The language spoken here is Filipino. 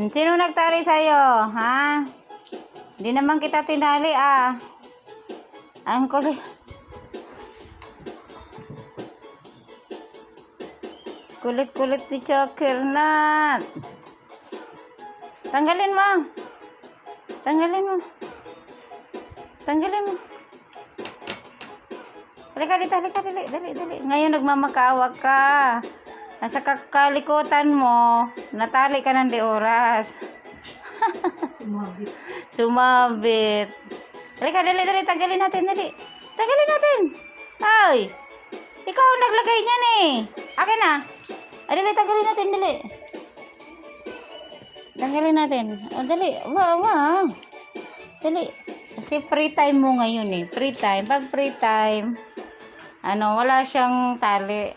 Sino nagtali sa'yo? Ha? Hindi naman kita tinali ah. Ang kulit. Kulit-kulit ni Chokernat. Tanggalin mo. Tanggalin mo. Tanggalin mo. Halika dito, halika, dali, dali, dali. Ngayon nagmamakaawa ka. Nasa kakalikutan mo, natali ka ng di oras. Sumabit. Sumabit. Halika, dali, dali, tanggalin natin, dali. Tanggalin natin. Ay, ikaw ang naglagay niyan eh. Akin na. Ay, dali, tanggalin natin, dali. Tanggalin natin. Oh, dali, dali. Kasi free time mo ngayon eh. Free time. Pag free time, wala siyang tali.